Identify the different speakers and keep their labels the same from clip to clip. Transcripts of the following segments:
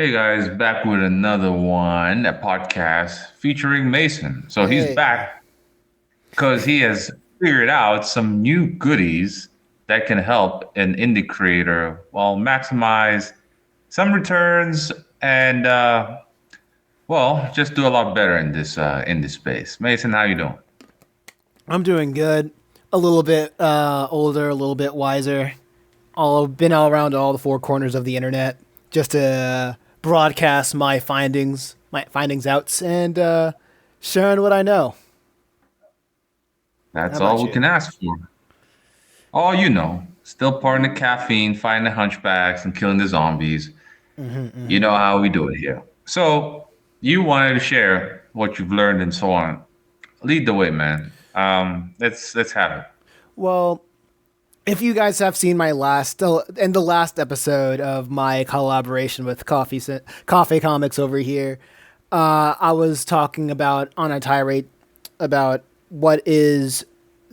Speaker 1: Hey guys, back with another one, a podcast featuring Mason. So he's
Speaker 2: Hey.
Speaker 1: back because he has figured out some new goodies that can help an indie creator, well, maximize some returns and just do a lot better in this space. Mason, how you doing?
Speaker 2: I'm doing good. A little bit older, a little bit wiser. All been all around all the four corners of the internet just to broadcast my findings outs, and sharing what I know. How
Speaker 1: That's
Speaker 2: about
Speaker 1: all we
Speaker 2: you?
Speaker 1: can ask for. All you know, still pouring the caffeine, fighting the hunchbacks, and killing the zombies. You know how we do it here. So you wanted to share what you've learned and so on. Lead the way, man. Let's have it.
Speaker 2: Well, if you guys have seen my last in the last episode of my collaboration with Coffee Comics over here, I was talking about on a tirade about what is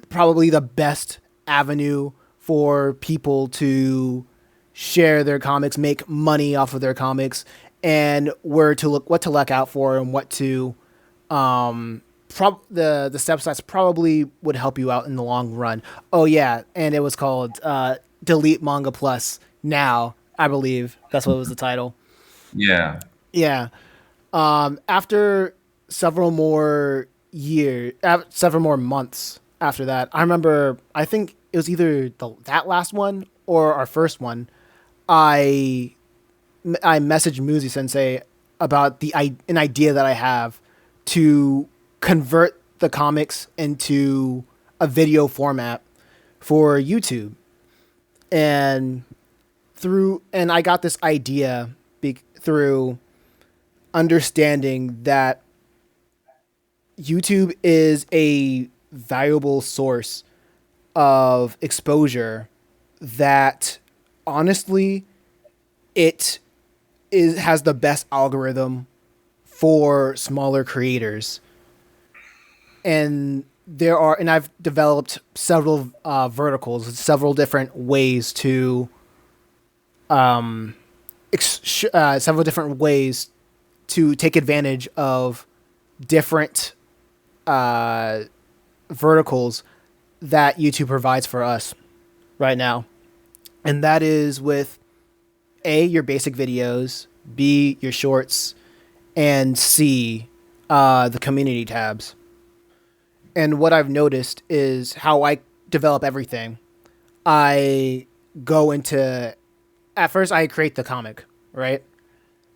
Speaker 2: probably the best avenue for people to share their comics, make money off of their comics, and what to look out for and what to the steps that probably would help you out in the long run. Oh yeah, and it was called Delete Manga Plus Now, I believe that's what was the title.
Speaker 1: Yeah.
Speaker 2: Yeah. After several more several more months after that, I remember. I think it was either that last one or our first one. I I messaged Muzi Sensei about an idea that I have to convert the comics into a video format for YouTube, and I got this idea through understanding that YouTube is a valuable source of exposure that honestly it has the best algorithm for smaller creators. And I've developed several verticals, several different ways to several different ways to take advantage of different verticals that YouTube provides for us right now. And that is with A, your basic videos, B, your shorts, and C, the community tabs. And what I've noticed is how I develop everything. I go into, at first, I create the comic, right?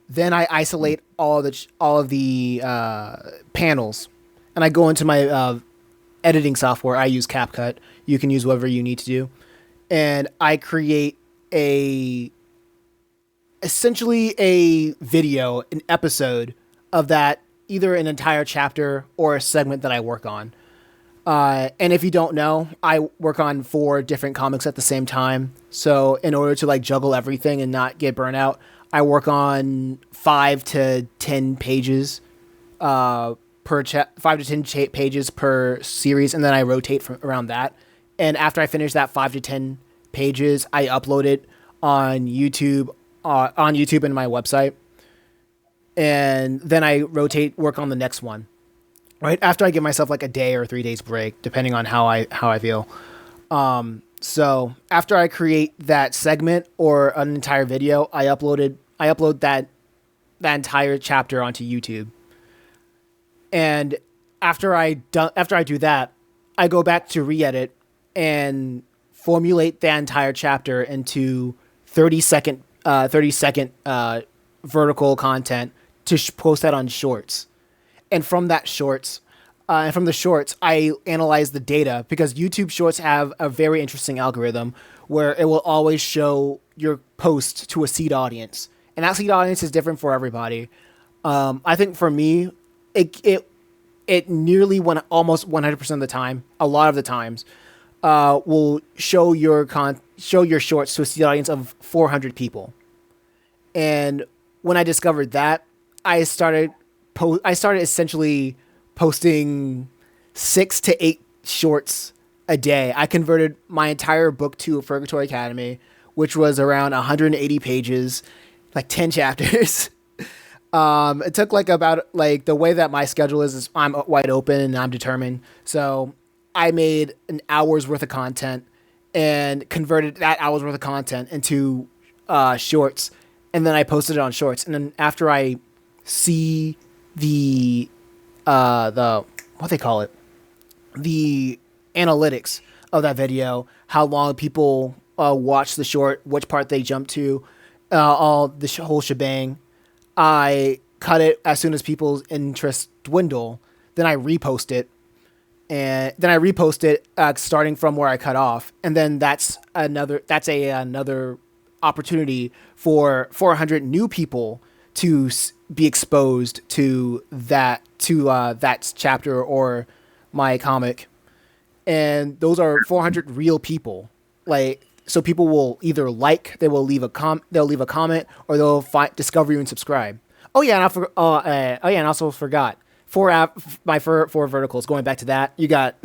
Speaker 2: Then I isolate all of the panels, and I go into my editing software. I use CapCut. You can use whatever you need to do, and I create a essentially a video, an episode of that, either an entire chapter or a segment that I work on. And if you don't know, I work on four different comics at the same time. So in order to like juggle everything and not get burnt out, I work on 5 to 10 pages, per 5 to 10 pages per series, and then I rotate from around that. And after I finish that 5 to 10 pages, I upload it on YouTube and my website, and then I rotate work on the next one. Right after I give myself like a day or 3 days break, depending on how I feel. So after I create that segment or an entire video, I upload that entire chapter onto YouTube. And after I do that, I go back to re-edit and formulate the entire chapter into 30 second vertical content to post that on shorts. And from that shorts, and from the shorts, I analyze the data because YouTube Shorts have a very interesting algorithm where it will always show your post to a seed audience, and that seed audience is different for everybody. I think for me, it it nearly almost 100% of the time, a lot of the times, will show your shorts to a seed audience of 400 people. And when I discovered that, I started I started essentially posting 6 to 8 shorts a day. I converted my entire book to Purgatory Academy, which was around 180 pages, like 10 chapters. It took like about like the way that my schedule is I'm wide open and I'm determined. So I made an hour's worth of content and converted that hour's worth of content into shorts, and then I posted it on shorts. And then after I see the what they call it, the analytics of that video, how long people watch the short, which part they jump to, all the whole shebang. I cut it as soon as people's interest dwindle. Then I repost it, and then I repost it starting from where I cut off, and then another opportunity for 400 new people to be exposed to that chapter or my comic, and those are 400 real people. Like, so people will either they will they'll leave a comment, or they'll discover you and subscribe. Oh yeah, and I also forgot four verticals. Going back to that, you got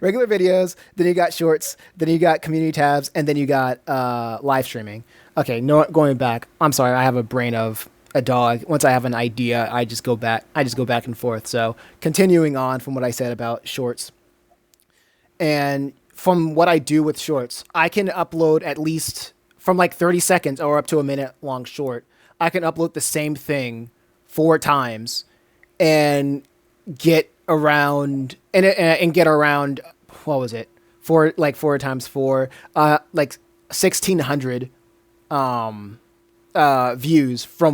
Speaker 2: regular videos, then you got shorts, then you got community tabs, and then you got live streaming. Okay, no, going back. I'm sorry, I have a brain of a dog. Once I have an idea, I just go back and forth. So continuing on from what I said about shorts, and from what I do with shorts, I can upload at least from like 30 seconds or up to a minute long short. I can upload the same thing 4 times and get around and get around, what was it, 4 times 4, like 1,600 views for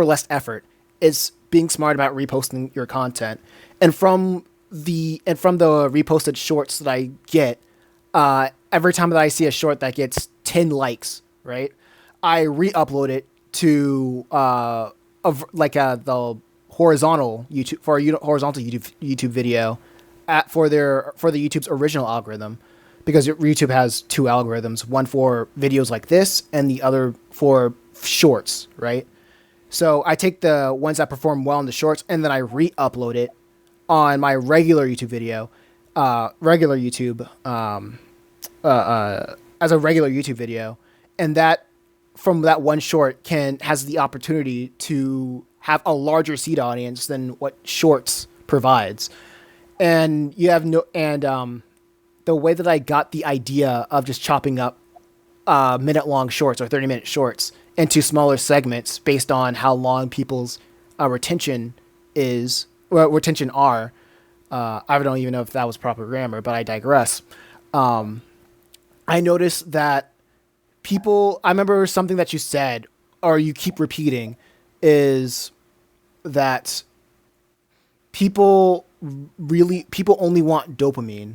Speaker 2: less effort. It's being smart about reposting your content, and from the reposted shorts that I get, every time that I see a short that gets 10 likes, right, I re-upload it to the horizontal YouTube video for the YouTube's original algorithm, because YouTube has 2 algorithms, one for videos like this and the other for shorts, right? So I take the ones that perform well in the shorts, and then I re-upload it on my regular YouTube video, as a regular YouTube video, and that from that one short has the opportunity to have a larger seed audience than what shorts provides. And you have the way that I got the idea of just chopping up minute-long shorts or 30-minute shorts into smaller segments based on how long people's retention are. I don't even know if that was proper grammar, but I digress. I noticed that I remember something that you said, or you keep repeating, is that people only want dopamine.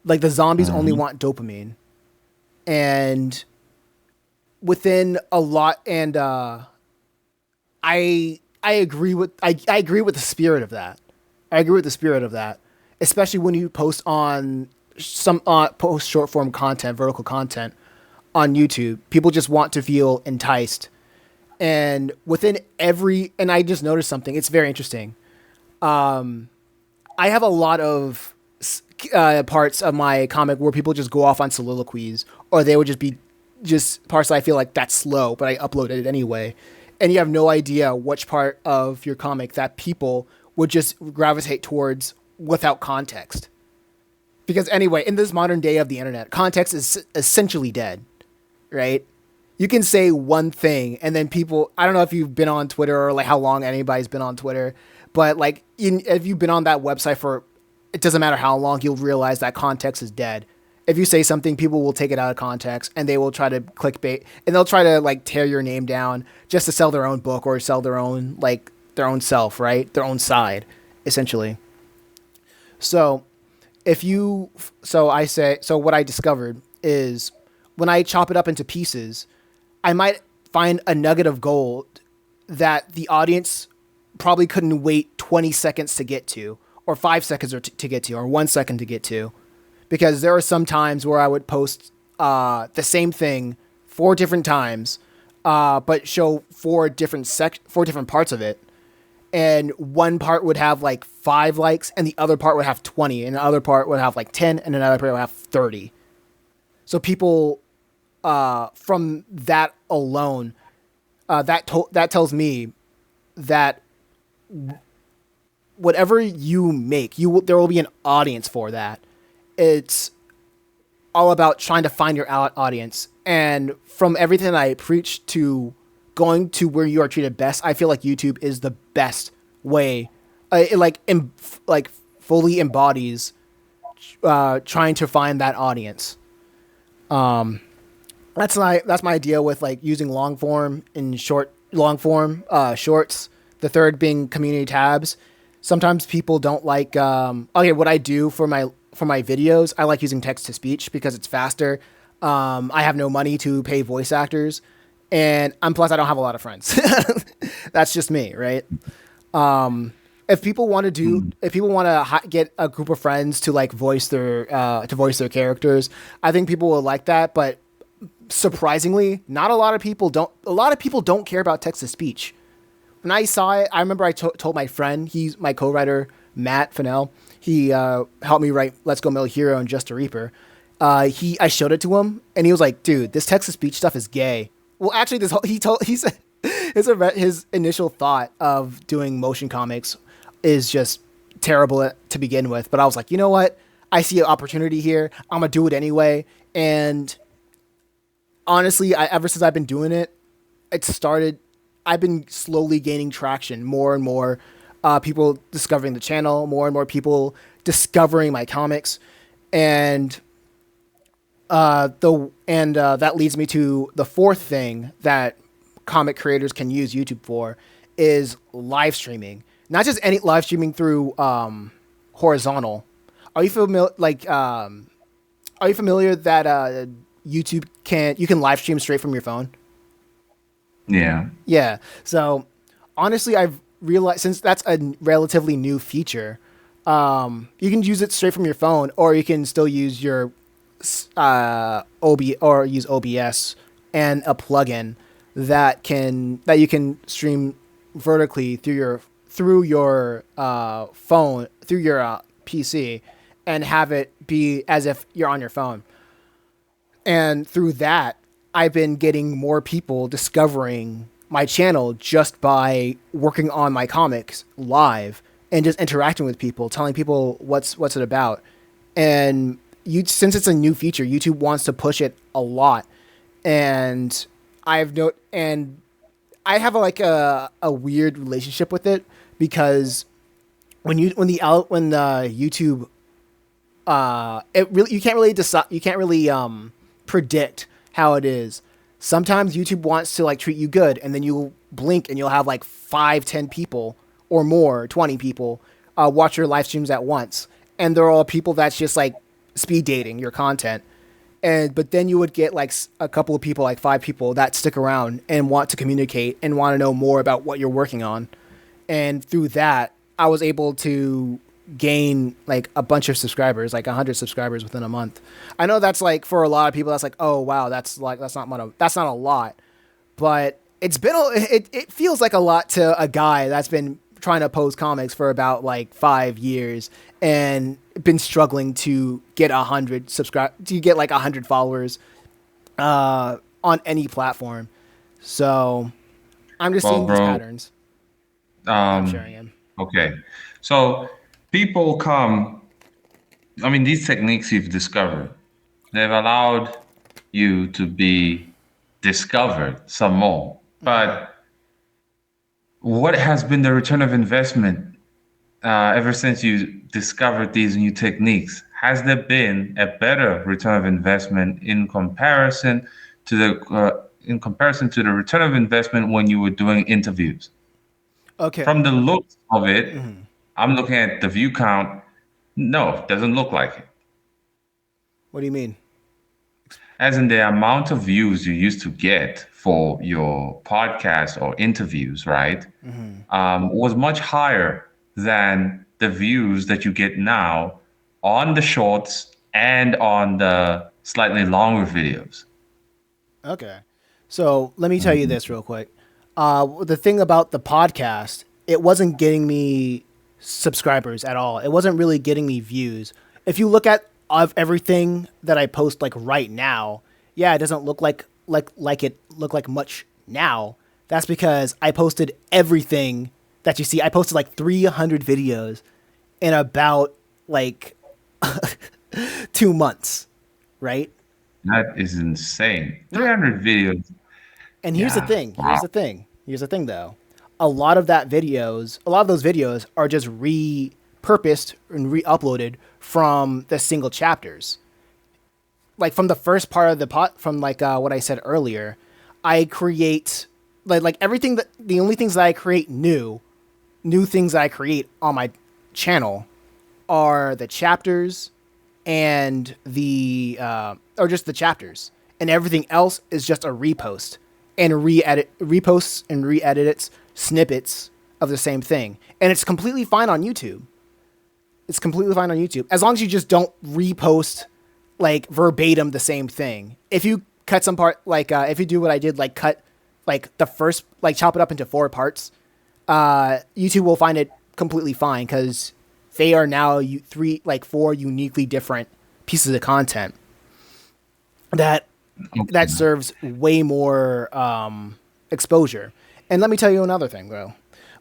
Speaker 2: Like, the zombies only want dopamine. And within a lot, and I agree with the spirit of that. I agree with the spirit of that, especially when you post on post short form content, vertical content on YouTube. People just want to feel enticed, and and I just noticed something. It's very interesting. I have a lot of parts of my comic where people just go off on soliloquies, or they would just be parts that I feel like that's slow, but I uploaded it anyway. And you have no idea which part of your comic that people would just gravitate towards without context. Because anyway, in this modern day of the internet, context is essentially dead, right? You can say one thing, and then people, I don't know if you've been on Twitter or like how long anybody's been on Twitter, but like if you've been on that website for, it doesn't matter how long, you'll realize that context is dead. If you say something, people will take it out of context, and they will try to clickbait, and they'll try to like tear your name down just to sell their own book or sell their own self, right? Their own side, essentially. So what I discovered is when I chop it up into pieces, I might find a nugget of gold that the audience probably couldn't wait 20 seconds to get to, or 5 seconds to get to, or 1 second to get to. Because there are some times where I would post the same thing 4 different times, but show 4 different parts of it. And one part would have like 5 likes, and the other part would have 20, and the other part would have like 10, and another part would have 30. So people, from that alone, that tells me that whatever you make, there will be an audience for that. It's all about trying to find your audience. And from everything I preach to going to where you are treated best, I feel like YouTube is the best way. It like fully embodies trying to find that audience. That's my idea with like using long form shorts. The third being community tabs. Sometimes people don't like. Okay, what I do for my videos, I like using text to speech because it's faster. I have no money to pay voice actors, and plus I don't have a lot of friends. That's just me, right? If people want to get a group of friends to like voice their characters, I think people will like that. But surprisingly, not a lot of people don't. A lot of people don't care about text to speech. When I saw it, I remember I told my friend, he's my co-writer, Matt Fennell. He helped me write "Let's Go Middle Hero" and "Just a Reaper." I showed it to him, and he was like, "Dude, this text to speech stuff is gay." Well, actually, he said his initial thought of doing motion comics is just terrible to begin with. But I was like, you know what? I see an opportunity here. I'm gonna do it anyway. And honestly, ever since I've been doing it, I've been slowly gaining traction. More and more people discovering the channel. More and more people discovering my comics, and that leads me to the fourth thing that comic creators can use YouTube for is live streaming. Not just any live streaming through horizontal. Are you familiar? Are you familiar that YouTube you can live stream straight from your phone?
Speaker 1: Yeah.
Speaker 2: Yeah. So honestly, I've realized since that's a relatively new feature, you can use it straight from your phone, or you can still use your use OBS and a plugin that you can stream vertically through your phone, through your PC, and have it be as if you're on your phone. And through that, I've been getting more people discovering my channel just by working on my comics live and just interacting with people, telling people what's it about. And since it's a new feature, YouTube wants to push it a lot. And I have a weird relationship with it because when YouTube you can't really predict how it is. Sometimes YouTube wants to like treat you good, and then you blink and you'll have like 5-10 people or more, 20 people watch your live streams at once, and they're all people that's just like speed dating your content. But then you would get like a couple of people, like 5 people that stick around and want to communicate and want to know more about what you're working on. And through that, I was able to gain like a bunch of subscribers, like 100 subscribers within a month. I know that's like for a lot of people, that's like, oh wow, that's not a lot, but it feels like a lot to a guy that's been trying to post comics for about like 5 years and been struggling to get 100 followers on any platform. So I'm just seeing these patterns. I'm sharing them.
Speaker 1: Okay. So people come, I mean, these techniques you've discovered, they've allowed you to be discovered some more. But what has been the return of investment ever since you discovered these new techniques? Has there been a better return of investment in comparison to the return of investment when you were doing interviews?
Speaker 2: Okay.
Speaker 1: From the looks of it, I'm looking at the view count. No, it doesn't look like it.
Speaker 2: What do you mean?
Speaker 1: As in the amount of views you used to get for your podcast or interviews, right? Was much higher than the views that you get now on the shorts and on the slightly longer videos.
Speaker 2: Okay. So let me tell you this real quick. The thing about the podcast, it wasn't getting me subscribers at all. It wasn't really getting me views. If you look at of everything that I post like right now, yeah, it doesn't look like much now, That's because I posted everything that you see. I posted like 300 videos in about like 2 months, right?
Speaker 1: That is insane.
Speaker 2: No.
Speaker 1: 300 videos.
Speaker 2: And here's the
Speaker 1: Yeah.
Speaker 2: thing.
Speaker 1: Wow.
Speaker 2: Here's the thing though. A lot of those videos are just repurposed and re-uploaded from the single chapters. Like from the first part of the pot, from like what I said earlier, I create like everything that the only things that I create new things that I create on my channel are the chapters and the or just the chapters, and everything else is just a repost and reposts and re-edits snippets of the same thing, and it's completely fine on YouTube. It's completely fine on YouTube as long as you just don't repost like verbatim the same thing. If you cut some part, like if you do what I did, like cut like the first, like chop it up into 4 parts, YouTube will find it completely fine because they are now 4 uniquely different pieces of content that
Speaker 1: Okay.
Speaker 2: serves way more exposure. And let me tell you another thing, though.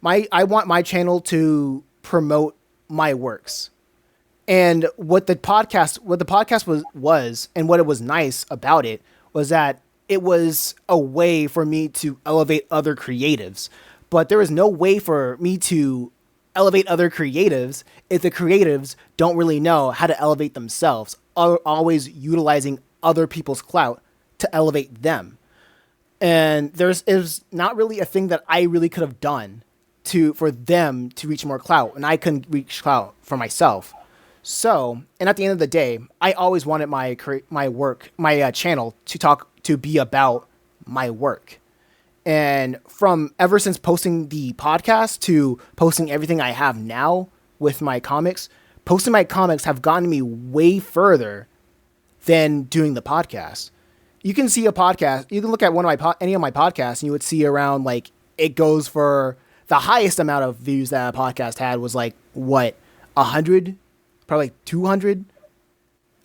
Speaker 2: I want my channel to promote my works. And what the podcast was and what it was nice about it was that it was a way for me to elevate other creatives. But there is no way for me to elevate other creatives if the creatives don't really know how to elevate themselves, always utilizing other people's clout to elevate them. And it was not really a thing that I really could have done for them to reach more clout, and I couldn't reach clout for myself. So, and at the end of the day, I always wanted my channel to be about my work. And from ever since posting the podcast to posting everything I have now with my comics, posting my comics have gotten me way further than doing the podcast. You can see a podcast, you can look at any of my podcasts, and you would see around like it goes for the highest amount of views that a podcast had was like what 100, probably like 200.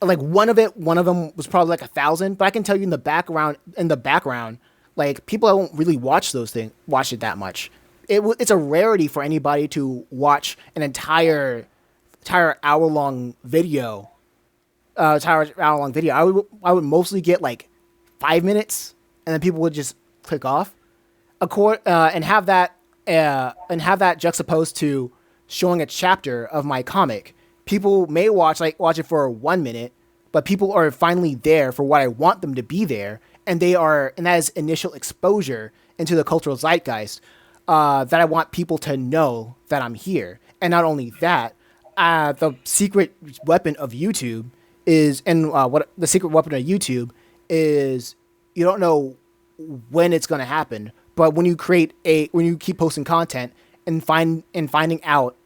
Speaker 2: Like one of them was probably like 1,000. But I can tell you in the background, like people don't really watch it that much. It's a rarity for anybody to watch an entire hour long video. I would mostly get like 5 minutes, and then people would just click off. And have that juxtaposed to showing a chapter of my comic. People may watch it for 1 minute, but people are finally there for what I want them to be there, and that is initial exposure into the cultural zeitgeist that I want people to know that I'm here. And not only that, the secret weapon of YouTube is you don't know when it's going to happen, but when you keep posting content and finding out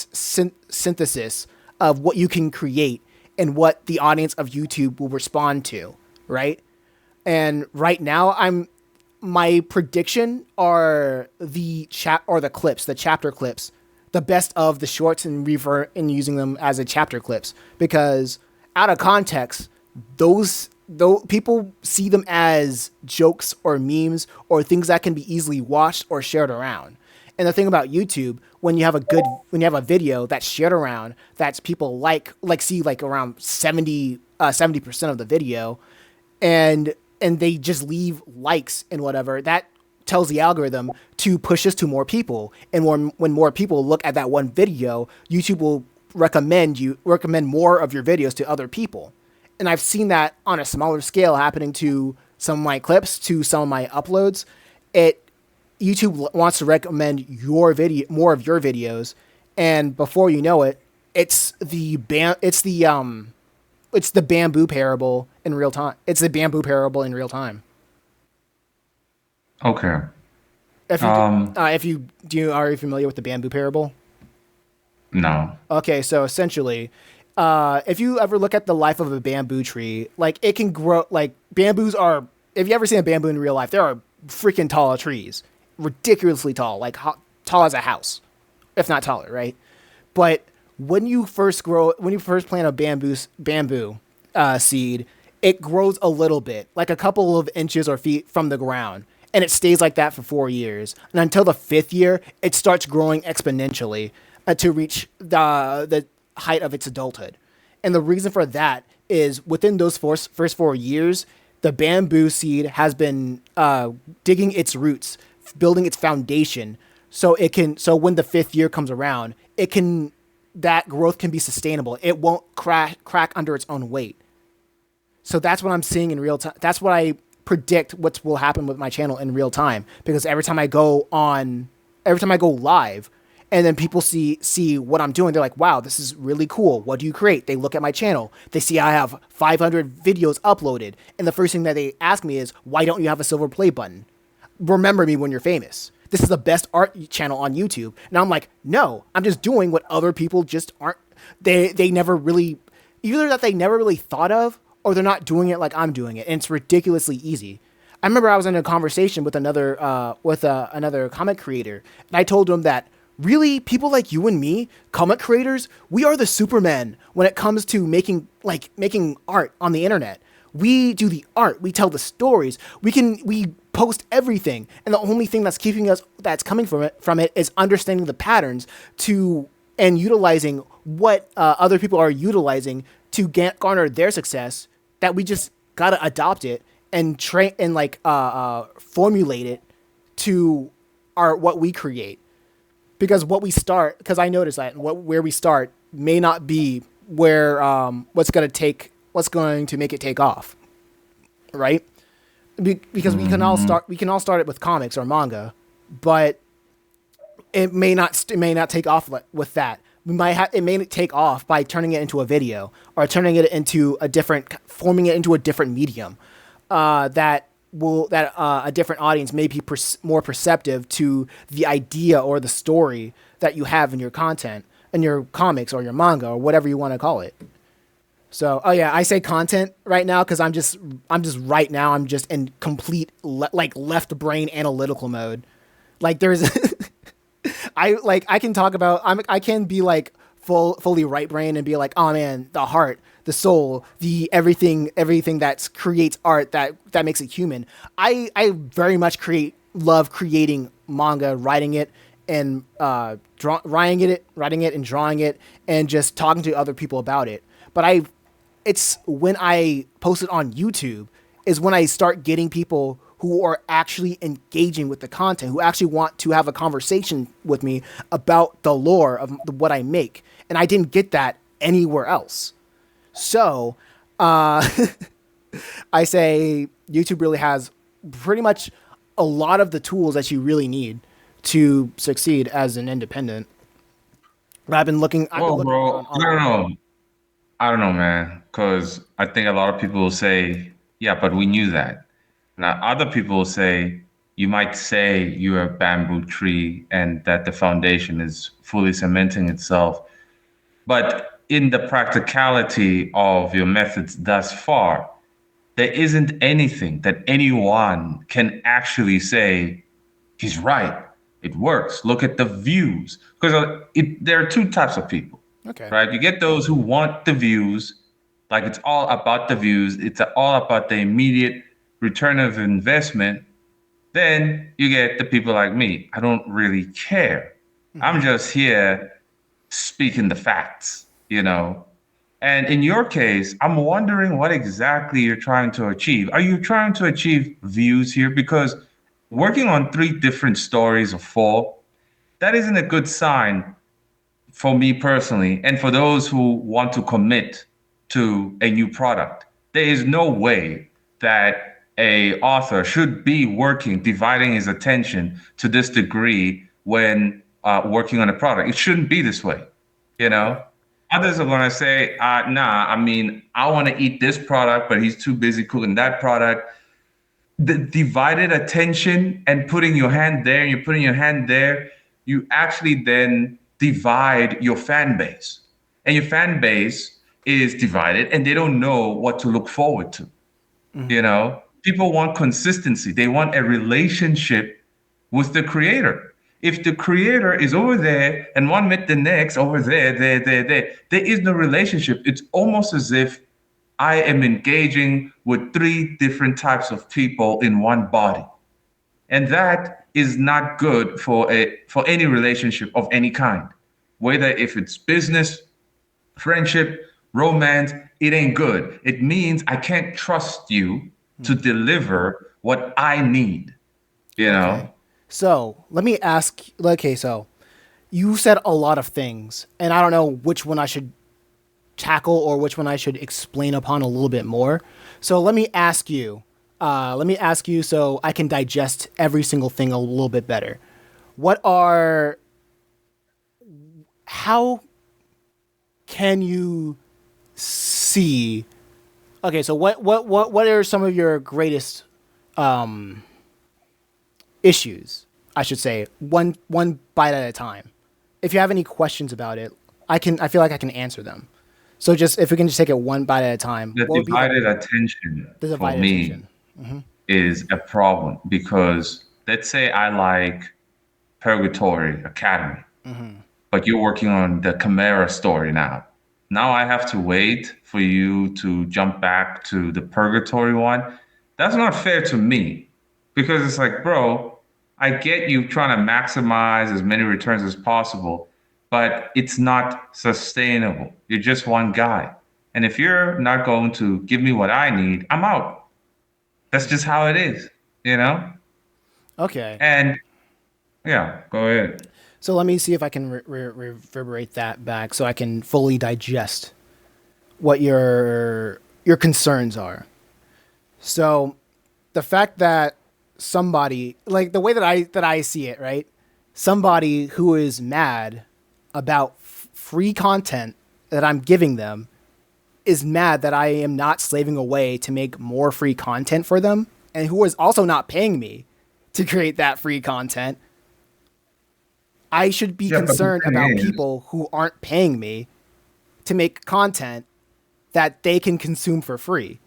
Speaker 2: synthesis of what you can create and what the audience of YouTube will respond to, right? And right now, my prediction are the chapter clips, the best of the shorts, and using them as a chapter clips, because out of context, those people see them as jokes or memes or things that can be easily watched or shared around. And the thing about YouTube, when you have a video that's shared around, that's people see like around 70% of the video, and they just leave likes and whatever, that tells the algorithm to push this to more people. And when more people look at that one video, YouTube will recommend more of your videos to other people. And I've seen that on a smaller scale happening to some of my clips, to some of my uploads. YouTube wants to recommend more of your videos, and before you know it, it's the bamboo parable in real time. It's the bamboo parable in real time.
Speaker 1: Okay.
Speaker 2: Are you familiar with the bamboo parable?
Speaker 1: No.
Speaker 2: Okay, so essentially, if you ever look at the life of a bamboo tree, like it can grow, like bamboos are, if you ever seen a bamboo in real life, there are freaking tall trees, ridiculously tall, like tall as a house, if not taller, right? But when you first plant a bamboo seed, it grows a little bit, like a couple of inches or feet from the ground, and it stays like that for 4 years. And until the fifth year, it starts growing exponentially to reach the height of its adulthood. And the reason for that is within those first 4 years, the bamboo seed has been digging its roots, building its foundation, so it can. So when the fifth year comes around, it can that growth can be sustainable. It won't crack under its own weight. So that's what I'm seeing in real time. That's what I predict what will happen with my channel in real time, because every time I go live, and then people see what I'm doing, they're like, "Wow, this is really cool. What do you create?" They look at my channel. They see I have 500 videos uploaded, and the first thing that they ask me is, "Why don't you have a silver play button? Remember me when you're famous. This is the best art channel on YouTube." And I'm like, "No, I'm just doing what other people just aren't. They never really, either that they never really thought of, or they're not doing it like I'm doing it, and it's ridiculously easy." I remember I was in a conversation with another comic creator, and I told him that really people like you and me, comic creators, we are the Superman when it comes to making art on the internet. We do the art, we tell the stories, we post everything, and the only thing that's coming from it is understanding the patterns to and utilizing what other people are utilizing to garner their success. That we just gotta adopt it and train and formulate it to our what we create. Because I noticed that where we start may not be where what's going to make it take off, right? Because we can all start it with comics or manga, but it may not take off with that. It may take off by turning it into a video, or turning it into forming it into a different medium that a different audience may be more perceptive to the idea or the story that you have in your content, in your comics or your manga or whatever you want to call it. So, oh yeah, I say content right now because I'm just right now I'm just in complete left brain analytical mode. Like there's, I can talk about I can be like fully right brain and be like, oh man, the heart, the soul, the everything that creates art that makes it human. I very much love creating manga, writing it and writing it and drawing it and just talking to other people about it. But it's when I post it on YouTube is when I start getting people who are actually engaging with the content, who actually want to have a conversation with me about the lore of what I make. And I didn't get that anywhere else. So, I say YouTube really has pretty much a lot of the tools that you really need to succeed as an independent. I've been
Speaker 1: Well,
Speaker 2: looking
Speaker 1: bro,
Speaker 2: around
Speaker 1: I don't
Speaker 2: online.
Speaker 1: know. I don't know, man, because I think a lot of people will say, yeah, but we knew that. Now, other people will say, you might say you're a bamboo tree and that the foundation is fully cementing itself. But in the practicality of your methods thus far, there isn't anything that anyone can actually say, he's right. It works. Look at the views. Because there are two types of people,
Speaker 2: Okay.
Speaker 1: right? You get those who want the views, like it's all about the views, it's all about the immediate return of investment. Then you get the people like me. I don't really care. I'm just here speaking the facts, you know? And in your case, I'm wondering what exactly you're trying to achieve. Are you trying to achieve views here? Because working on three different stories or four, that isn't a good sign for me personally, and for those who want to commit to a new product. There is no way that a author should be working, dividing his attention to this degree when working on a product. It shouldn't be this way, you
Speaker 2: Okay.
Speaker 1: know? Others are going to say, nah, I mean, I want to eat this product, but he's too busy cooking that product. The divided attention and putting your hand there and you're putting your hand there, you actually then divide your fan base. And your fan base is divided and they don't know what to look forward to. You know, people want consistency, they want a relationship with the creator. If the creator is over there and one minute the next over there, there is no relationship. It's almost as if I am engaging with three different types of people in one body. And that is not good for any relationship of any kind. Whether if it's business, friendship, romance, it ain't good. It means I can't trust you to deliver what I need, you
Speaker 2: Okay.
Speaker 1: know?
Speaker 2: So let me ask. Okay, so you said a lot of things, and I don't know which one I should tackle or which one I should explain upon a little bit more. So let me ask you. Let me ask you so I can digest every single thing a little bit better. What are how can you see? Okay, so what are some of your greatest issues? I should say one bite at a time. If you have any questions about it, I feel like I can answer them. So just if we can just take it one bite at a time,
Speaker 1: The
Speaker 2: what would be
Speaker 1: divided attention
Speaker 2: the
Speaker 1: for
Speaker 2: divided
Speaker 1: me
Speaker 2: attention?
Speaker 1: is a problem because let's say I like Purgatory Academy, but you're working on the Chimera story now. Now I have to wait for you to jump back to the Purgatory one. That's not fair to me because it's like, bro, I get you trying to maximize as many returns as possible, but it's not sustainable. You're just one guy. And if you're not going to give me what I need, I'm out. That's just how it is, you know?
Speaker 2: Okay.
Speaker 1: And yeah, go ahead.
Speaker 2: So let me see if I can reverberate that back so I can fully digest what your concerns are. So the fact that somebody like the way that I see it, right? Somebody who is mad about free content that I'm giving them is mad that I am not slaving away to make more free content for them and who is also not paying me to create that free content. I should be
Speaker 1: Yeah, but the
Speaker 2: concerned about
Speaker 1: thing is,
Speaker 2: people who aren't paying me to make content that they can consume for free.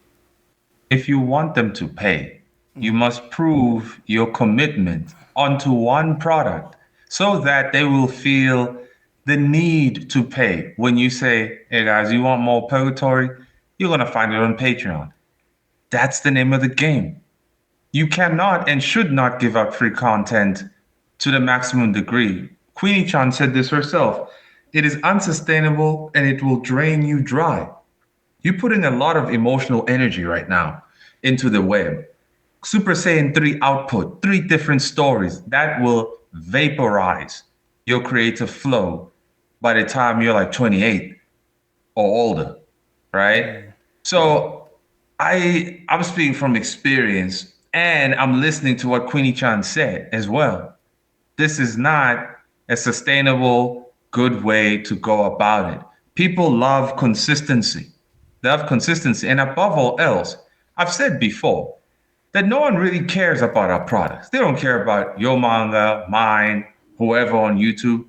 Speaker 1: if you want them to pay, you must prove your commitment onto one product so that they will feel the need to pay. When you say, hey guys, you want more purgatory? You're going to find it on Patreon. That's the name of the game. You cannot and should not give out free content to the maximum degree. Queenie Chan said this herself. It is unsustainable and it will drain you dry. You're putting a lot of emotional energy right now into the web. Super Saiyan 3 output, three different stories that will vaporize your creative flow by the time you're like 28 or older, right? So I'm speaking from experience and I'm listening to what Queenie Chan said as well. This is not a sustainable, good way to go about it. People love consistency. They love consistency. And above all else, I've said before that no one really cares about our products. They don't care about your manga, mine, whoever on YouTube.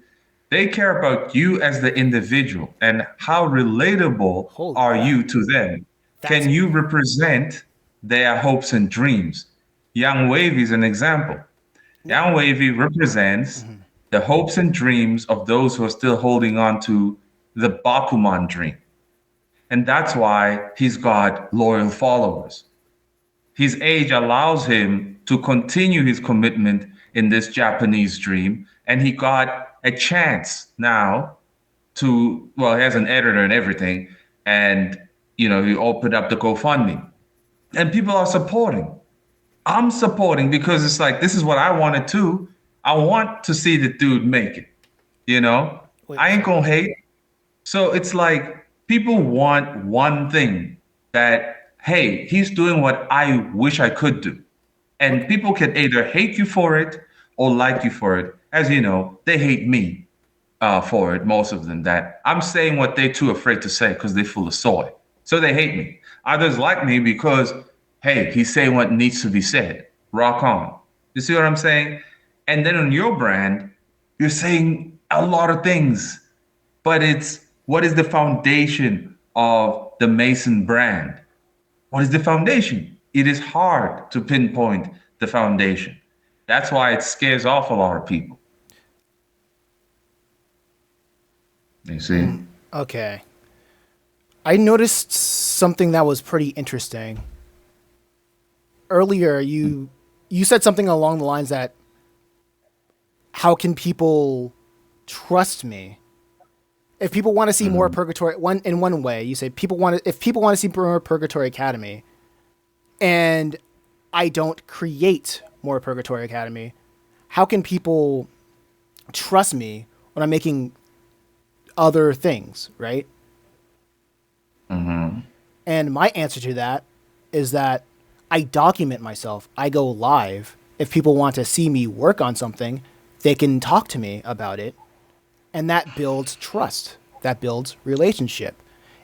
Speaker 1: They care about you as the individual and how relatable
Speaker 2: Holy
Speaker 1: are
Speaker 2: crap.
Speaker 1: you to them.
Speaker 2: That's
Speaker 1: Can you represent their hopes and dreams? Young Wavy is an example. Young Wavy represents the hopes and dreams of those who are still holding on to the Bakuman dream. And that's why he's got loyal followers. His age allows him to continue his commitment in this Japanese dream. And he got a chance now to, well, he has an editor and everything. And, he opened up the GoFundMe. And people are supporting. I'm supporting because it's like this is what I wanted to. I want to see the dude make it. You know,
Speaker 2: wait.
Speaker 1: I ain't
Speaker 2: So
Speaker 1: gonna hate. So it's like people want one thing that hey, he's doing what I wish I could do, and
Speaker 2: okay.
Speaker 1: people can either hate you for it or like you for it. As you know, they hate me for it, most of them, that I'm saying what they're too afraid to say because they're full of soy. So they hate me. Others like me because, hey, he's saying what needs to be said. Rock on. You see what I'm saying? And then on your brand, you're saying a lot of things, but it's what is the foundation of the Mason brand? What is the foundation? It is hard to pinpoint the foundation. That's why it scares off a lot of people. You see?
Speaker 2: Okay. I noticed something that was pretty interesting. Earlier you said something along the lines that how can people trust me? If people want to see more
Speaker 1: Mhm.
Speaker 2: Purgatory, in one way, you say people want to, if people want to see more Purgatory Academy, and I don't create more Purgatory Academy, how can people trust me when I'm making other things, right?
Speaker 1: Mhm.
Speaker 2: And my answer to that is that I document myself. I go live. If people want to see me work on something, they can talk to me about it, and that builds trust. That builds relationship.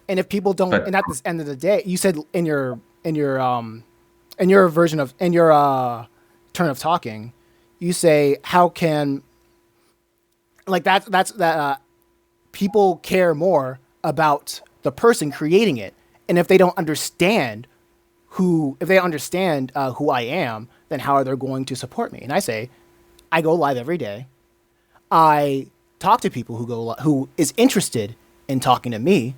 Speaker 2: And if people don't,
Speaker 1: But
Speaker 2: and at the end of the day, you said in your version of in your turn of talking, you say how can like that's that people care more about the person creating it, and if they don't understand if they understand who I am, then how are they going to support me? And I say, I go live every day. I talk to people who is interested in talking to me.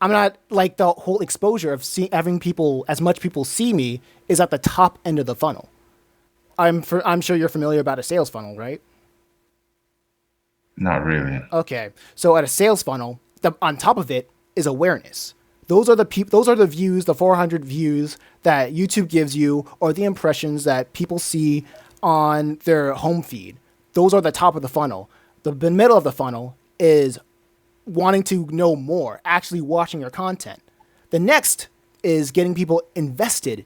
Speaker 2: I'm not like the whole exposure of having people as much people see me is at the top end of the funnel. I'm sure you're familiar about a sales funnel, right?
Speaker 1: not really.
Speaker 2: Okay, so at a sales funnel, on top of it is awareness. Those are the those are the views, the 400 views that YouTube gives you, or the impressions that people see on their home feed. Those are the top of the funnel. The middle of the funnel is wanting to know more, actually watching your content. The next is getting people invested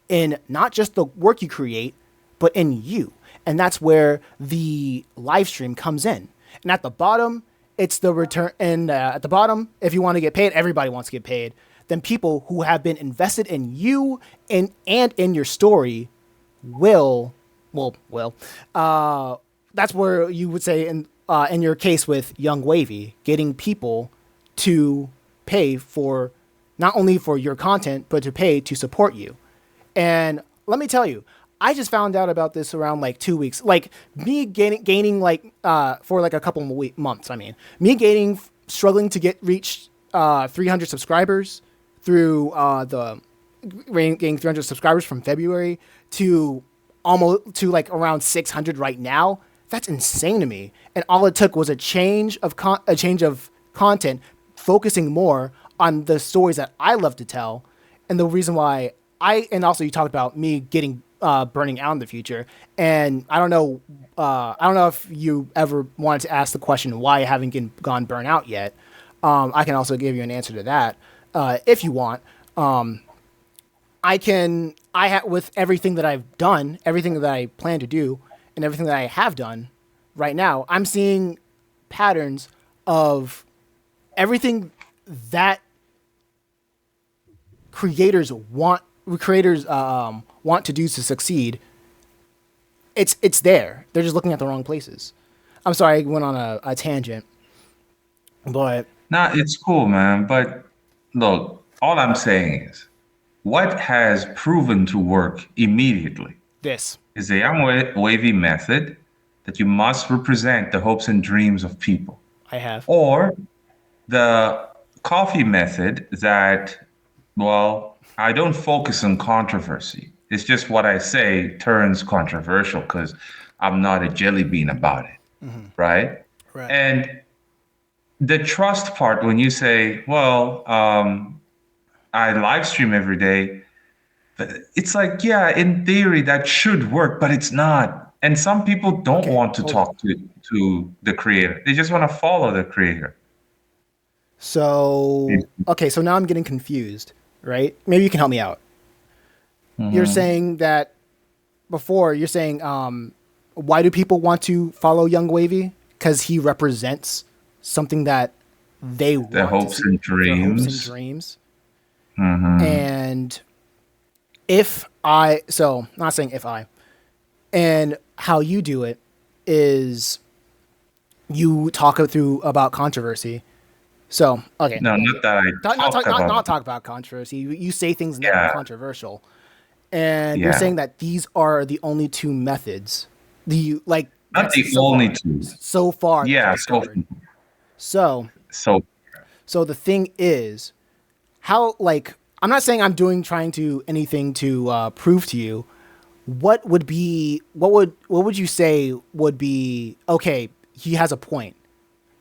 Speaker 2: in not just the work you create, but in you. And that's where the live stream comes in. And at the bottom, it's the return. And at the bottom, if you want to get paid, everybody wants to get paid. Then people who have been invested in you and in your story will, that's where you would say in your case with Young Wavy, getting people to pay for not only for your content, but to pay to support you. And let me tell you, I just found out about this around like 2 weeks. Like me gaining like for like a couple of months. I mean, me gaining struggling to reach 300 subscribers through getting 300 subscribers from February to almost to like around 600 right now. That's insane to me. And all it took was a change of content, focusing more on the stories that I love to tell, and the reason why and also you talked about me getting burning out in the future, and I don't know if you ever wanted to ask the question why I haven't gone burnt out yet. I can also give you an answer to that if you want. With everything that I've done, everything that I plan to do, and everything that I have done right now, I'm seeing patterns of everything that creators want to do to succeed. It's there. They're just looking at the wrong places. I'm sorry, I went on a tangent, but
Speaker 1: Nah, it's cool, man. But look, all I'm saying is, what has proven to work immediately
Speaker 2: this
Speaker 1: is the young wavy method that you must represent the hopes and dreams of people,
Speaker 2: I have.
Speaker 1: or the coffee method that, well, I don't focus on controversy. It's just what I say turns controversial because I'm not a jelly bean about it, right?
Speaker 2: Right.
Speaker 1: And the trust part, when you say, well, I live stream every day, it's like, yeah, in theory that should work, but it's not. And some people don't
Speaker 2: Okay,
Speaker 1: want to
Speaker 2: hold on.
Speaker 1: talk to the creator. They just want to follow the creator.
Speaker 2: So now I'm getting confused, right? Maybe you can help me out. You're
Speaker 1: Mm-hmm.
Speaker 2: saying that before you're saying why do people want to follow Young Wavy? Because he represents something that they
Speaker 1: The
Speaker 2: want to
Speaker 1: hopes
Speaker 2: see,
Speaker 1: and
Speaker 2: their hopes and
Speaker 1: dreams.
Speaker 2: dreams.
Speaker 1: Mm-hmm.
Speaker 2: And if I, so not saying if I, and how you do it is you talk it through about controversy. So okay,
Speaker 1: No, not that I talk about.
Speaker 2: not talk about controversy. You say things that are
Speaker 1: Yeah,
Speaker 2: controversial, and you're
Speaker 1: yeah.
Speaker 2: saying that these are the only two methods. The like
Speaker 1: Not
Speaker 2: that's
Speaker 1: the
Speaker 2: so
Speaker 1: only
Speaker 2: far,
Speaker 1: two.
Speaker 2: so far that you've
Speaker 1: Yeah,
Speaker 2: discovered. So
Speaker 1: so
Speaker 2: so the thing is, how like I'm not saying I'm doing trying to anything to prove to you. What would you say would be okay? He has a point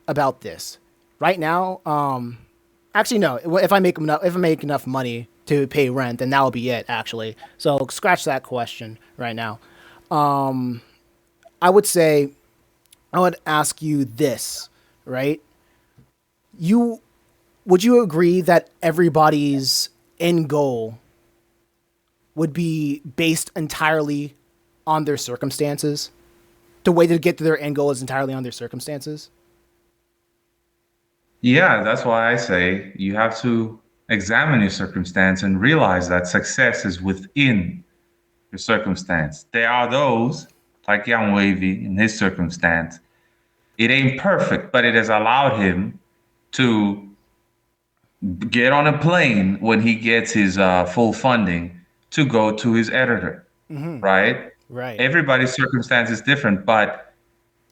Speaker 2: about this right now. Actually, no. If I make enough money to pay rent, then that'll be it. Actually, so scratch that question right now. I would say I would ask you this, right? You would you agree that everybody's end goal would be based entirely on their circumstances? The way to get to their end goal is entirely on their circumstances?
Speaker 1: Yeah, that's why I say you have to examine your circumstance and realize that success is within your circumstance. There are those, like Young Wavy in his circumstance, it ain't perfect, but it has allowed him to get on a plane when he gets his full funding to go to his editor, right?
Speaker 2: Right.
Speaker 1: Everybody's circumstance is different, but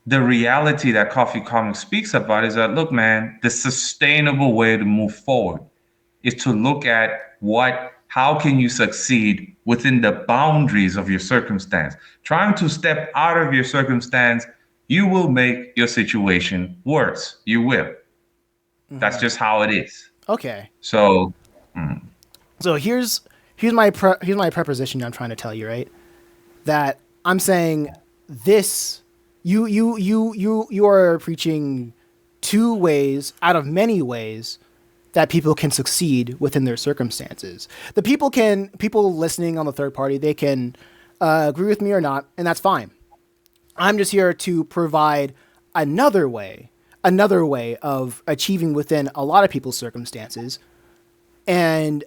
Speaker 1: the reality that Coffee Comics speaks about is that, look, man, the sustainable way to move forward is to look at how can you succeed within the boundaries of your circumstance. Trying to step out of your circumstance, you will make your situation worse. You will. That's just how it is.
Speaker 2: Okay.
Speaker 1: So,
Speaker 2: So here's my preposition I'm trying to tell you, right? That I'm saying this you are preaching two ways out of many ways that people can succeed within their circumstances. People listening on the third party, they can agree with me or not, and that's fine. I'm just here to provide another way of achieving within a lot of people's circumstances, and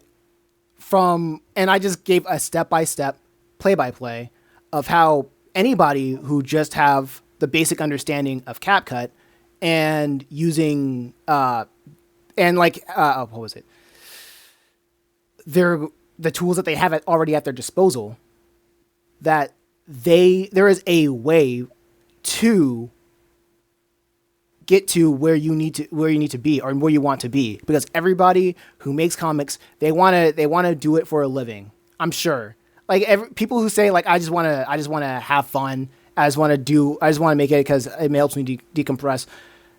Speaker 2: I just gave a step by step, play by play of how anybody who just have the basic understanding of CapCut and using what was it? The tools that they have already at their disposal, that there is a way to get to where you need to be or where you want to be, because everybody who makes comics, they want to do it for a living. I'm sure. Like people who say like I just want to have fun. I just want to make it because it helps me decompress.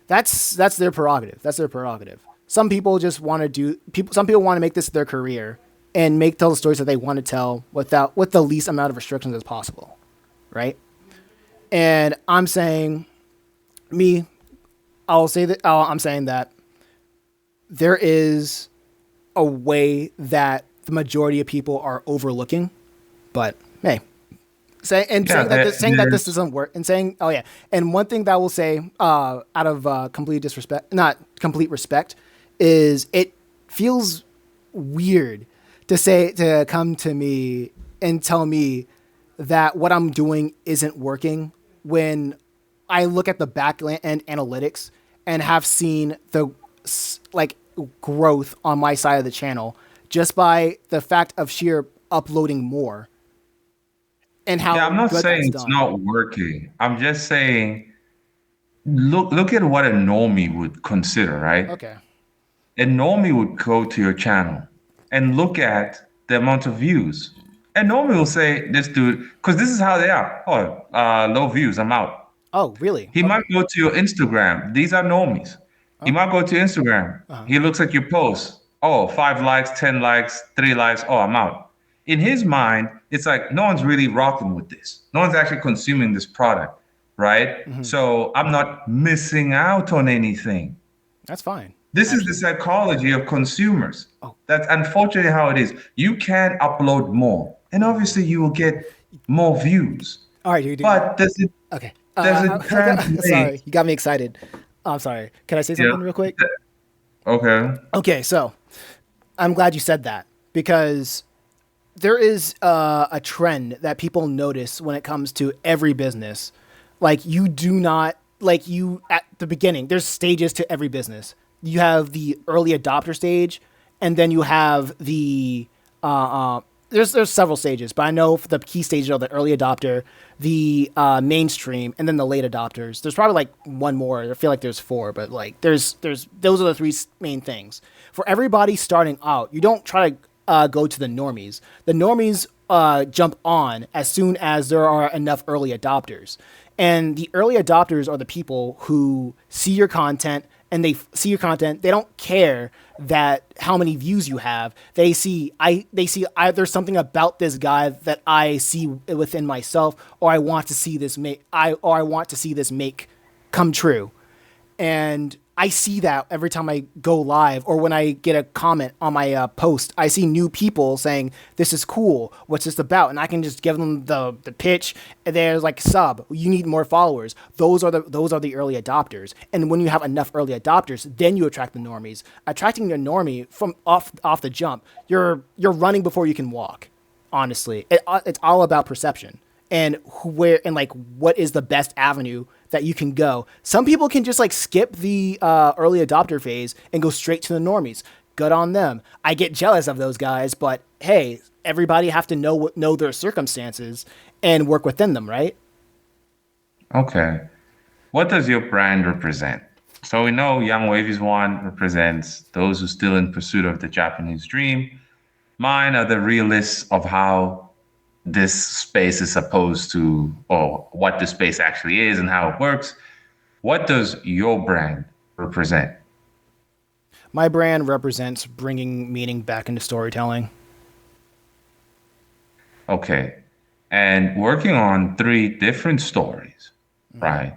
Speaker 2: That's their prerogative. That's their prerogative. Some people just want to some people want to make this their career and tell the stories that they want to tell with the least amount of restrictions as possible. Right? And I'm saying I'm saying that there is a way that the majority of people are overlooking, but hey, saying that this doesn't work, and saying, oh yeah, and one thing that I will say, out of not complete respect, is it feels weird to come to me and tell me that what I'm doing isn't working when I look at the back end analytics and have seen the growth on my side of the channel just by the fact of sheer uploading more and how
Speaker 1: yeah, I'm not
Speaker 2: good
Speaker 1: saying
Speaker 2: that's
Speaker 1: it's
Speaker 2: done.
Speaker 1: not working. I'm just saying look at what a normie would consider, right?
Speaker 2: Okay.
Speaker 1: A normie would go to your channel and look at the amount of views. And normie will say, this dude, because this is how they are. Oh, low views, I'm out.
Speaker 2: Oh, really?
Speaker 1: He might
Speaker 2: Okay.
Speaker 1: go to your Instagram. These are normies. He
Speaker 2: Oh.
Speaker 1: might go to Instagram.
Speaker 2: Uh-huh.
Speaker 1: He looks at your posts. Oh, 5 likes, 10 likes, 3 likes. Oh, I'm out. In his mind, it's like no one's really rocking with this. No one's actually consuming this product, right?
Speaker 2: Hmm.
Speaker 1: So I'm not missing out on anything.
Speaker 2: That's fine,
Speaker 1: This is the
Speaker 2: actually.
Speaker 1: psychology of consumers.
Speaker 2: Oh.
Speaker 1: That's unfortunately how it is. You can upload more, and obviously you will get more views.
Speaker 2: All right, dude.
Speaker 1: But
Speaker 2: Okay.
Speaker 1: does it
Speaker 2: Sorry,
Speaker 1: translate?
Speaker 2: you got me excited. I'm sorry. Can I say
Speaker 1: Yeah.
Speaker 2: something real quick?
Speaker 1: Okay.
Speaker 2: Okay, so I'm glad you said that, because there is a trend that people notice when it comes to every business. Like you do not like you at the beginning. There's stages to every business. You have the early adopter stage, and then you have the there's several stages, but I know for the key stages are the early adopter, the mainstream, and then the late adopters. There's probably like one more. I feel like there's four, but like there's those are the three main things. For everybody starting out, you don't try to go to the normies. The normies jump on as soon as there are enough early adopters, and the early adopters are the people who see your content and they see your content. They don't care that how many views you have. They see there's something about this guy that I see within myself, or I want to see this make come true. And I see that every time I go live or when I get a comment on my post. I see new people saying, "This is cool. What's this about?" And I can just give them the pitch. And there's like, "Sub. You need more followers." Those are the early adopters. And when you have enough early adopters, then you attract the normies. Attracting a normie from off the jump, you're running before you can walk. Honestly, it's all about perception and where and like what is the best avenue that you can go. Some people can just like skip the early adopter phase and go straight to the normies. Good on them. I get jealous of those guys, but hey, everybody have to know their circumstances and work within them, right?
Speaker 1: Okay. What does your brand represent? So we know Young Wavy's one represents those who still in pursuit of the Japanese dream. Mine are the realists of how this space is supposed to, or what the space actually is and how it works. What does your brand represent?
Speaker 2: My brand represents bringing meaning back into storytelling.
Speaker 1: Okay. And working on three different stories, right?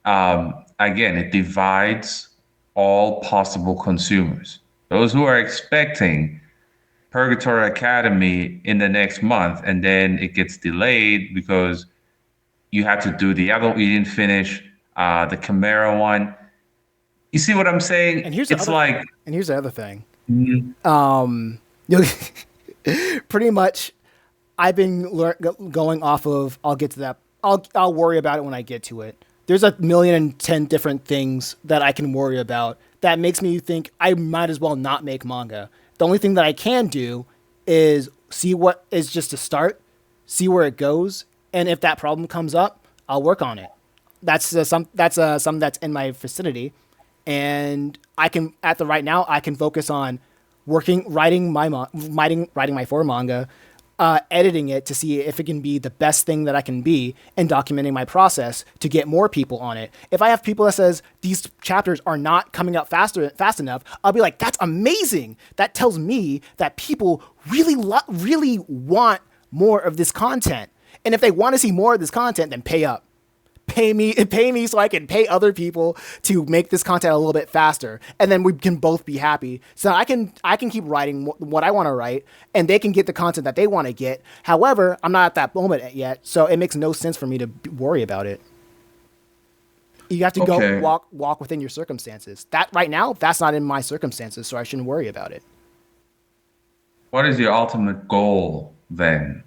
Speaker 1: Again, it divides all possible consumers. Those who are expecting Purgatory Academy in the next month, and then it gets delayed because you had to do the other, you didn't finish the Chimera one. You see what I'm saying?
Speaker 2: And here's the
Speaker 1: It's
Speaker 2: other
Speaker 1: like,
Speaker 2: and here's the other thing.
Speaker 1: mhm,
Speaker 2: You'll- Pretty much I've been going off of. I'll get to that. I'll worry about it when I get to it. There's a million and 10 different things that I can worry about that makes me think I might as well not make manga. The only thing that I can do is see what is just to start, see where it goes, and if that problem comes up, I'll work on it. That's something that's in my vicinity, and I can at the right now I can focus on writing my four manga, editing it to see if it can be the best thing that I can be, and documenting my process to get more people on it. If I have people that says these chapters are not coming out fast enough, I'll be like, that's amazing. That tells me that people really want more of this content. And if they want to see more of this content, then pay up. Pay me so I can pay other people to make this content a little bit faster, and then we can both be happy. So I can keep writing what I want to write, and they can get the content that they want to get. However, I'm not at that moment yet, so it makes no sense for me to worry about it. You have to go
Speaker 1: okay.
Speaker 2: walk within your circumstances. That right now, that's not in my circumstances, so I shouldn't worry about it.
Speaker 1: What is your ultimate goal then,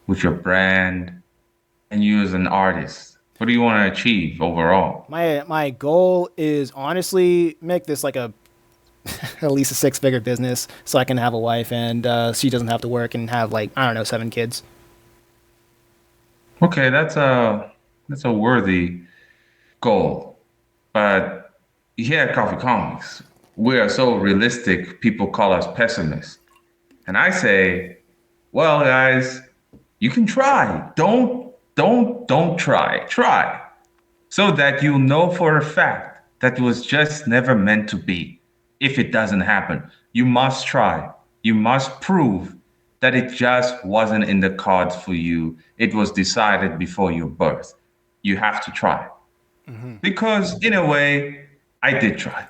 Speaker 1: with your brand and you as an artist? What do you want to achieve overall?
Speaker 2: My goal is honestly make this like a at least a six-figure business so I can have a wife and she doesn't have to work and have like I don't know 7 kids.
Speaker 1: Okay, that's a worthy goal. But here at Coffee Comics, we are so realistic, people call us pessimists. And I say, well, guys, you can try. Don't try. Try. So that you know for a fact that it was just never meant to be. If it doesn't happen, you must try. You must prove that it just wasn't in the cards for you. It was decided before your birth. You have to try. Because in a way, I did try,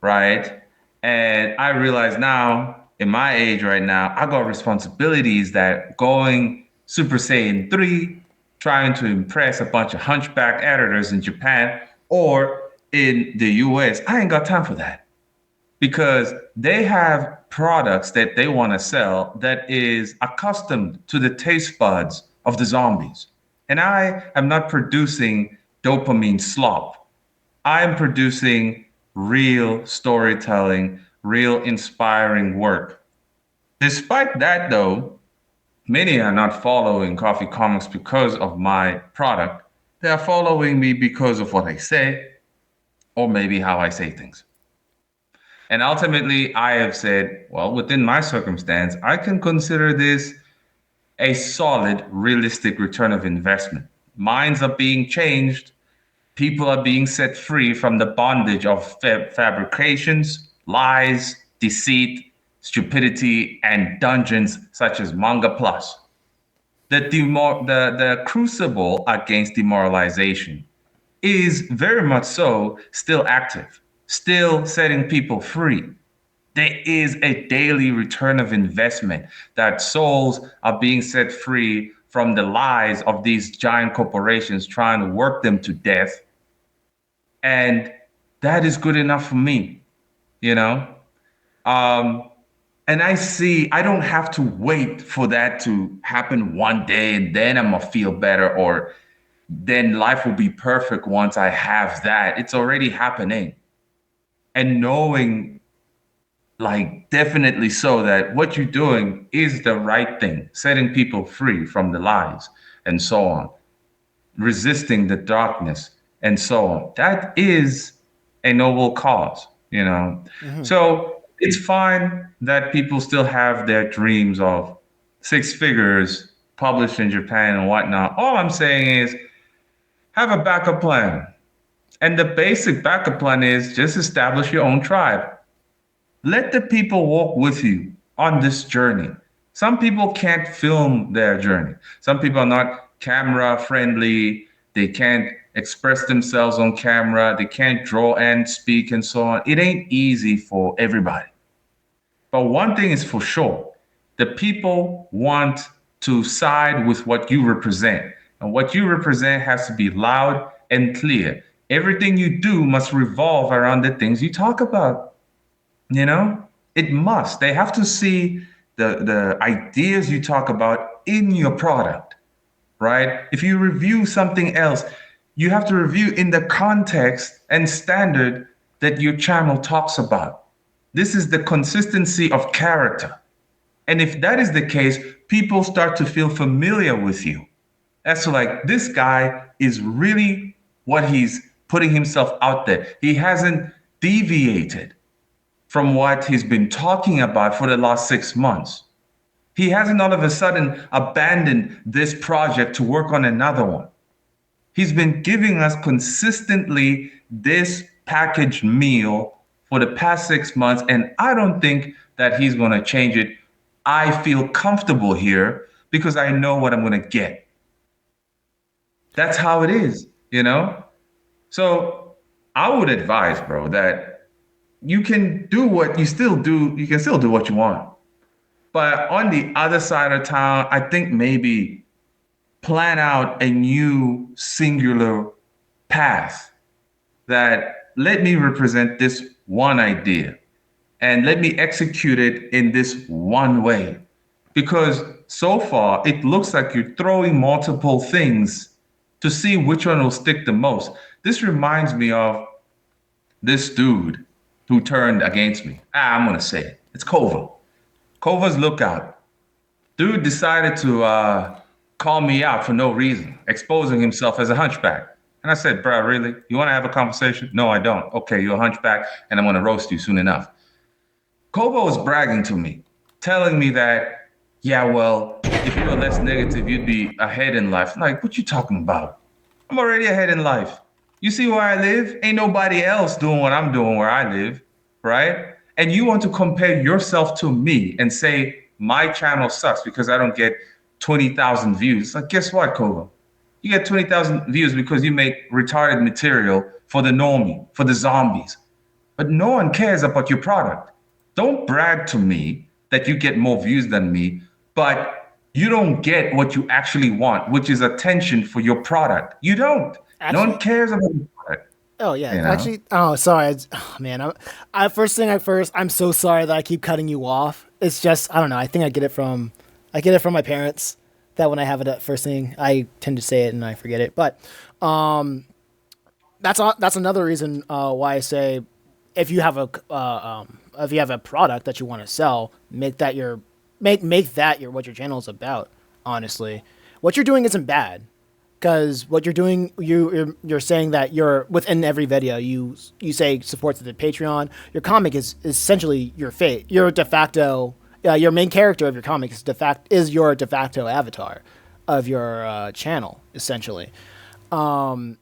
Speaker 1: right? And I realize now, in my age right now, I got responsibilities that going Super Saiyan 3, trying to impress a bunch of hunchback editors in Japan or in the US, I ain't got time for that because they have products that they want to sell that is accustomed to the taste buds of the zombies. And I am not producing dopamine slop. I'm producing real storytelling, real inspiring work Despite that, though, many are not following Coffee Comics because of my product. They are following me because of what I say, or maybe how I say things. And ultimately, I have said, well, within my circumstance, I can consider this a solid, realistic return of investment. Minds are being changed. People are being set free from the bondage of fabrications, lies, deceit, stupidity, and dungeons such as Manga Plus. The crucible against demoralization is very much so still active, still setting people free. There is a daily return of investment that souls are being set free from the lies of these giant corporations trying to work them to death. And that is good enough for me, you know? Um, and I don't have to wait for that to happen one day and then I'm gonna feel better or then life will be perfect once I have that. It's already happening. And knowing, like, definitely so that what you're doing is the right thing, setting people free from the lies and so on, resisting the darkness and so on. That is a noble cause, you know.
Speaker 2: Hmm.
Speaker 1: So it's fine that people still have their dreams of six figures published in Japan and whatnot. All I'm saying is have a backup plan. And the basic backup plan is just establish your own tribe. Let the people walk with you on this journey. Some people can't film their journey. Some people are not camera friendly. They can't express themselves on camera. They can't draw and speak and so on. It ain't easy for everybody. But one thing is for sure, the people want to side with what you represent. And what you represent has to be loud and clear. Everything you do must revolve around the things you talk about. You know, it must. They have to see the ideas you talk about in your product, right? If you review something else, you have to review in the context and standard that your channel talks about. This is the consistency of character. And if that is the case, people start to feel familiar with you. That's like this guy is really what he's putting himself out there. He hasn't deviated from what he's been talking about for the last 6 months. He hasn't all of a sudden abandoned this project to work on another one. He's been giving us consistently this packaged meal for the past 6 months, and I don't think that he's going to change it. I feel comfortable here because I know what I'm going to get. That's how it is, you know? So I would advise, bro, that you can do what you still do, you can still do what you want. But on the other side of town, I think maybe plan out a new singular path that let me represent this one idea and let me execute it in this one way. Because so far, it looks like you're throwing multiple things to see which one will stick the most. This reminds me of this dude who turned against me. I'm going to say it. It's Kova. Kova's Lookout. Dude decided to call me out for no reason, exposing himself as a hunchback. And I said, bro, really? You want to have a conversation? No, I don't. Okay, you're a hunchback, and I'm going to roast you soon enough. Kova was bragging to me, telling me that, yeah, well, if you were less negative, you'd be ahead in life. I'm like, what you talking about? I'm already ahead in life. You see where I live? Ain't nobody else doing what I'm doing where I live, right? And you want to compare yourself to me and say my channel sucks because I don't get 20,000 views. Like, guess what, Kova? You get 20,000 views because you make retarded material for the normie, for the zombies. But no one cares about your product. Don't brag to me that you get more views than me, but you don't get what you actually want, which is attention for your product. You don't. No one
Speaker 2: Actually,
Speaker 1: cares about your product,
Speaker 2: oh yeah,
Speaker 1: you know?
Speaker 2: actually, oh sorry, oh, man, I'm so sorry that I keep cutting you off. It's just I don't know. I think I get it from my parents that when I have it at first thing, I tend to say it and I forget it. But that's another reason why I say if you have a product that you want to sell, make that your make that what your channel is about. Honestly, what you're doing isn't bad, because what you're doing, you're saying that you're within every video you say supports the Patreon. Your comic is essentially your fate. Your de facto, your main character of your comic is your de facto avatar of your channel, essentially. And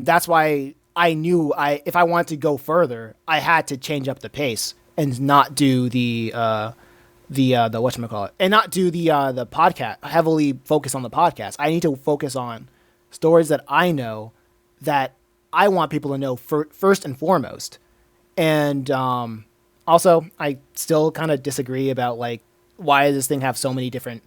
Speaker 2: that's why I knew if I wanted to go further, I had to change up the pace and not do the whatchamacallit, and not do the podcast, heavily focus on the podcast. I need to focus on stories that I know, that I want people to know first and foremost. And also, I still kind of disagree about like why does this thing have so many different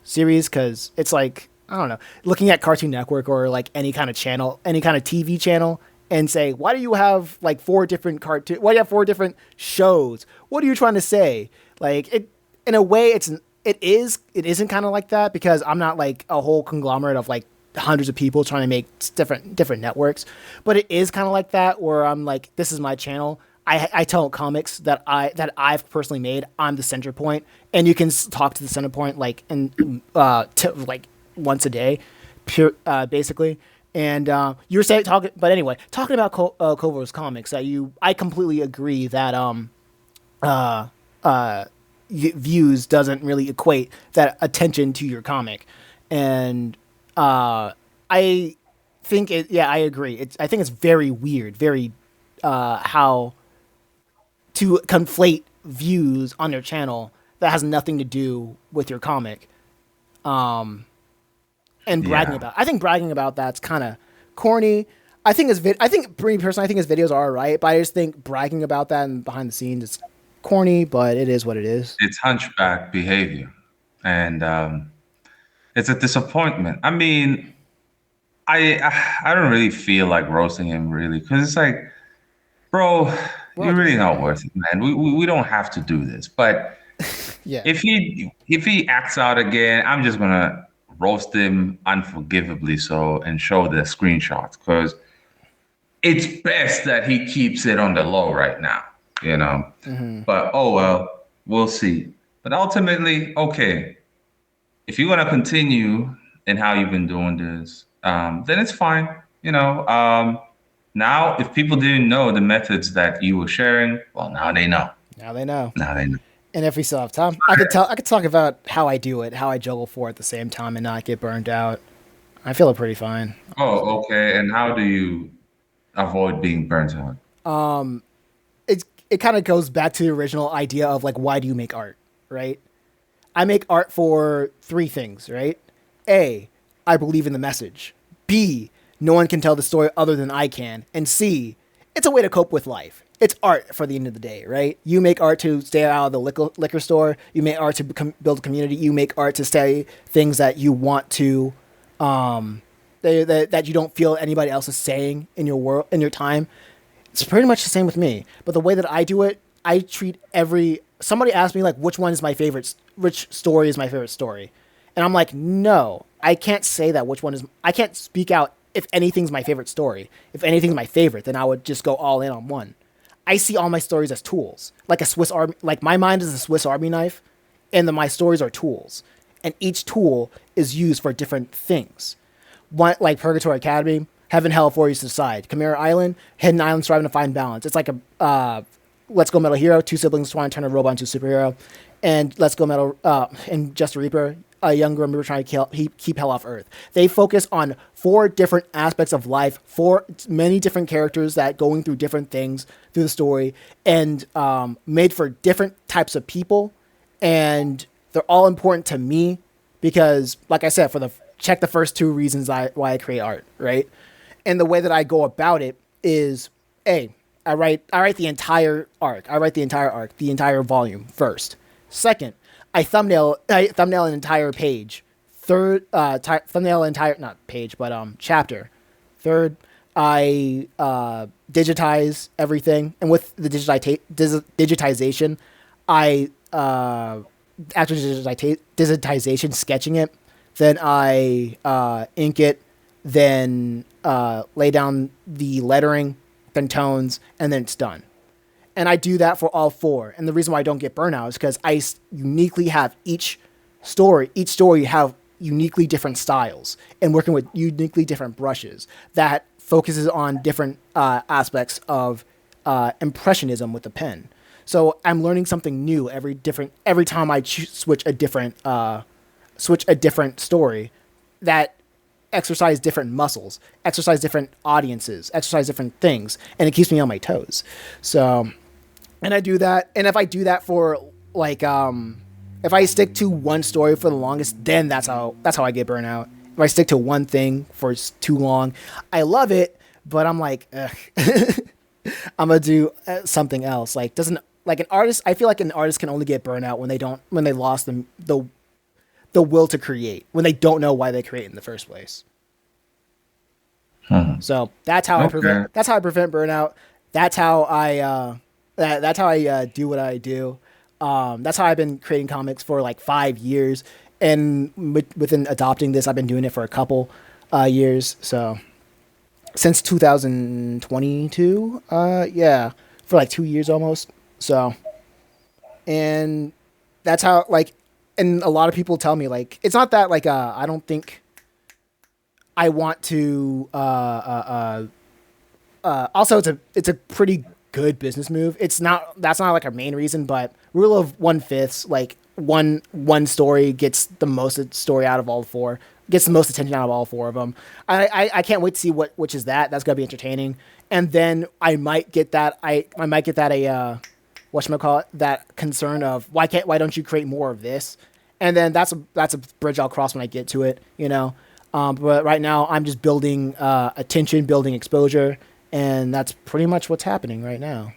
Speaker 2: series, because it's like, I don't know, looking at Cartoon Network or like any kind of channel, any kind of TV channel, and say, why do you have like four different why do you have four different shows? What are you trying to say? Like, it, in a way, it isn't kind of like that, because I'm not like a whole conglomerate of like hundreds of people trying to make different networks, but it is kind of like that, where I'm like, this is my channel. I tell comics that I've personally made. I'm the center point, and you can talk to the center point like like once a day, basically. And you're saying but anyway, talking about Kovo's comics, I completely agree that views doesn't really equate that attention to your comic, and I think I agree. I think it's very weird, very how to conflate views on your channel that has nothing to do with your comic. And bragging
Speaker 1: Yeah.
Speaker 2: about. I think bragging about that's kind of corny. I think me personally, I think his videos are alright, but I just think bragging about that and behind the scenes is corny. But it is what it is.
Speaker 1: It's hunchback behavior, and it's a disappointment. I mean, I don't really feel like roasting him really, because it's like, bro,
Speaker 2: We're all
Speaker 1: you're
Speaker 2: just
Speaker 1: really
Speaker 2: human,
Speaker 1: not
Speaker 2: right?
Speaker 1: worth it, man. We don't have to do this. But
Speaker 2: Yeah.
Speaker 1: if he acts out again, I'm just gonna roast him unforgivably so, and show the screenshots, because it's best that he keeps it on the low right now, you know.
Speaker 2: Mm-hmm.
Speaker 1: But oh well, we'll see. But ultimately, okay, if you're gonna continue in how you've been doing this, then it's fine. You know, now if people didn't know the methods that you were sharing, well, now they know.
Speaker 2: Now they know.
Speaker 1: Now they know.
Speaker 2: And if we still have time, I could talk about how I do it, how I juggle four at the same time and not get burned out. I feel it pretty fine, honestly.
Speaker 1: Oh, okay. And how do you avoid being burnt out?
Speaker 2: It kind of goes back to the original idea of like, why do you make art, right? I make art for three things, right? A, I believe in the message. B, no one can tell the story other than I can. And C, it's a way to cope with life. It's art for the end of the day, right? You make art to stay out of the liquor store. You make art to build a community. You make art to say things that you want to, that you don't feel anybody else is saying in your world, in your time. It's pretty much the same with me. But the way that I do it, I treat somebody asks me like, which story is my favorite story? And I'm like, no, I can't say that I can't speak out if anything's my favorite story. If anything's my favorite, then I would just go all in on one. I see all my stories as tools, like a Swiss Army, like my mind is a Swiss Army knife, and my stories are tools. And each tool is used for different things. One, like Purgatory Academy, Heaven, Hell, For You to Decide. Chimera Island, Hidden Island, Striving to Find Balance. It's like a Let's Go Metal Hero, two siblings trying to turn a robot into a superhero. And Let's Go Metal, and Just a Reaper, a young remember trying to keep hell off Earth. They focus on four different aspects of life, many different characters that going through different things through the story, and made for different types of people. And they're all important to me because, like I said, check the first two reasons why I create art, right? And the way that I go about it is, I write the entire arc. I write the entire arc, the entire volume first. Second, I thumbnail an entire page. Third, thumbnail entire, not page, but chapter. Third, I digitize everything, and with the digitization, I after digitization, sketching it, then I ink it, then lay down the lettering, then tones, and then it's done. And I do that for all four. And the reason why I don't get burnout is because uniquely have each story have uniquely different styles and working with uniquely different brushes that focuses on different aspects of impressionism with the pen. So I'm learning something new every time I switch a different story that exercise different muscles, exercise different audiences, exercise different things, and it keeps me on my toes. So, and I do that, and if I do that for like, if I stick to one story for the longest, then that's how I get burnt out. If I stick to one thing for too long, I love it, but I'm like, ugh. I'm gonna do something else. Like doesn't like an artist. I feel like an artist can only get burnt out when they lost the will to create, when they don't know why they create in the first place. So that's how
Speaker 1: Okay.
Speaker 2: I prevent burnout. That's how that's how I do what I do. That's how I've been creating comics for like 5 years, and within adopting this, I've been doing it for a couple years. So since 2022, yeah, for like 2 years almost. So, and that's how like, and a lot of people tell me like it's not that like I don't think I want to also it's a pretty good business move. It's not That's not like our main reason, but rule of 1/5, like one story gets the most story out of all four, gets the most attention out of all four of them. I can't wait to see which is that. That's gonna be entertaining, and then I might get that I might get that a whatchamacallit, that concern of why don't you create more of this, and then that's a bridge I'll cross when I get to it, you know. But right now I'm just building attention, building exposure, and that's pretty much what's happening right now.